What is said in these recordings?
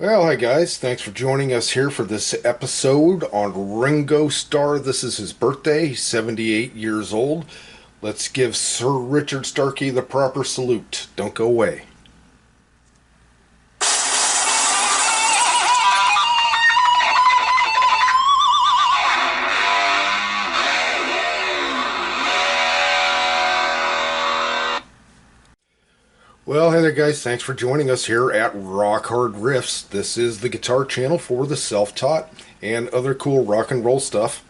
Well, hi guys. Thanks for joining us here for this episode on Ringo Starr. This is his birthday. He's 78 years old. Let's give Sir Richard Starkey the proper salute. Don't go away. Well, hey there guys, thanks for joining us here at Rock Hard Riffs. This is the guitar channel for the self-taught and other cool rock and roll stuff.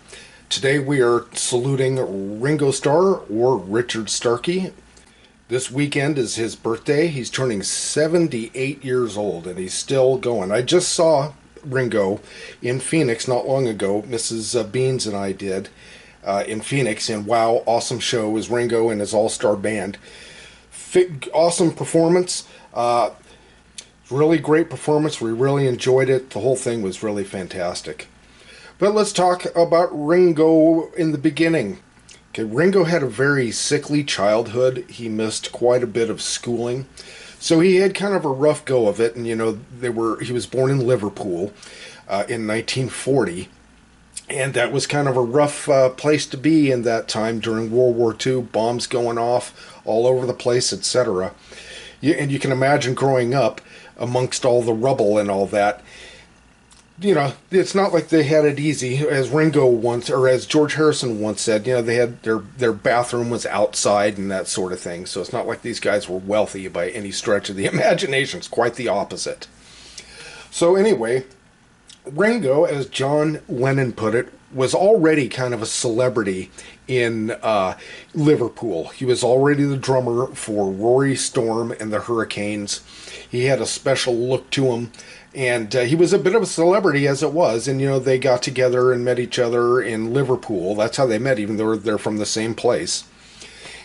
Today we are saluting Ringo Starr, or Richard Starkey. This weekend is his birthday. He's turning 78 years old and he's still going. I just saw Ringo in Phoenix not long ago. Mrs. Beans and I did in Phoenix, and wow, awesome show. It was Ringo and his all-star band. Awesome performance, really great performance. We really enjoyed it. The whole thing was really fantastic. But let's talk about Ringo in the beginning. Okay, Ringo had a very sickly childhood. He missed quite a bit of schooling, so he had kind of a rough go of it. And he was born in Liverpool in 1940. And that was kind of a rough place to be in that time during World War II, bombs going off all over the place, etc. And you can imagine growing up amongst all the rubble and all that. It's not like they had it easy. As Ringo once, or as George Harrison once said, they had their bathroom was outside and that sort of thing. So it's not like these guys were wealthy by any stretch of the imagination. It's quite the opposite. So anyway, Ringo, as John Lennon put it, was already kind of a celebrity in Liverpool. He was already the drummer for Rory Storm and the Hurricanes. He had a special look to him, and he was a bit of a celebrity as it was. And they got together and met each other in Liverpool. That's how they met, even though they're from the same place.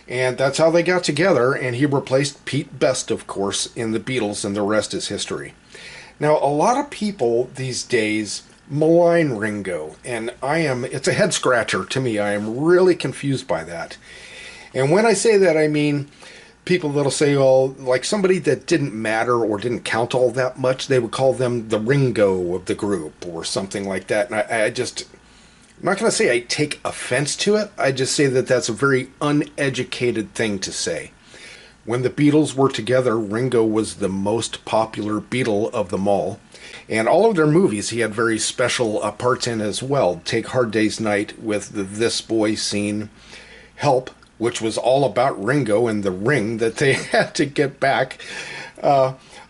And that's how they got together, and he replaced Pete Best, of course, in the Beatles, and the rest is history. Now, a lot of people these days malign Ringo, and it's a head scratcher to me. I am really confused by that. And when I say that, I mean people that'll say, oh, like somebody that didn't matter or didn't count all that much, they would call them the Ringo of the group or something like that. And I'm not going to say I take offense to it. I just say that that's a very uneducated thing to say. When the Beatles were together, Ringo was the most popular Beatle of them all. And all of their movies he had very special parts in as well. Take Hard Day's Night with the This Boy scene. Help, which was all about Ringo and the ring that they had to get back.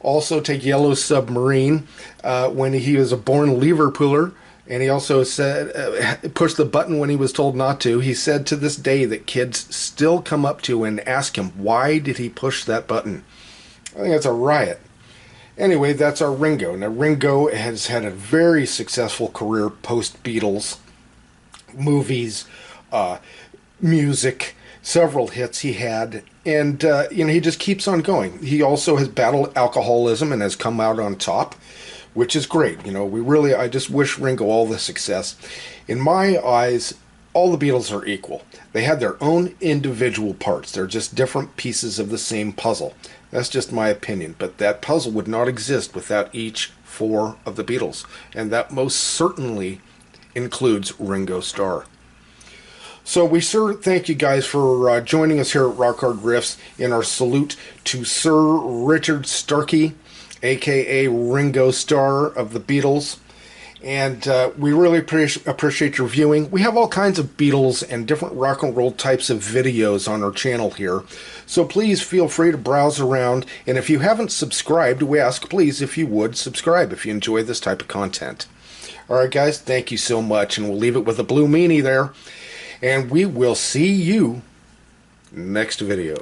Also take Yellow Submarine when he was a born Liverpooler. And he also said, pushed the button when he was told not to. He said to this day that kids still come up to and ask him, why did he push that button? I think that's a riot. Anyway, that's our Ringo. Now, Ringo has had a very successful career post-Beatles. Movies, music, several hits he had. And, he just keeps on going. He also has battled alcoholism and has come out on top, which is great. I just wish Ringo all the success. In my eyes, all the Beatles are equal. They had their own individual parts. They're just different pieces of the same puzzle. That's just my opinion. But that puzzle would not exist without each four of the Beatles. And that most certainly includes Ringo Starr. So we thank you guys for joining us here at Rock Hard Riffs in our salute to Sir Richard Starkey, a.k.a. Ringo Starr of the Beatles. And we really appreciate your viewing. We have all kinds of Beatles and different rock and roll types of videos on our channel here. So please feel free to browse around. And if you haven't subscribed, we ask, please, if you would, subscribe if you enjoy this type of content. All right, guys, thank you so much. And we'll leave it with a blue meanie there. And we will see you next video.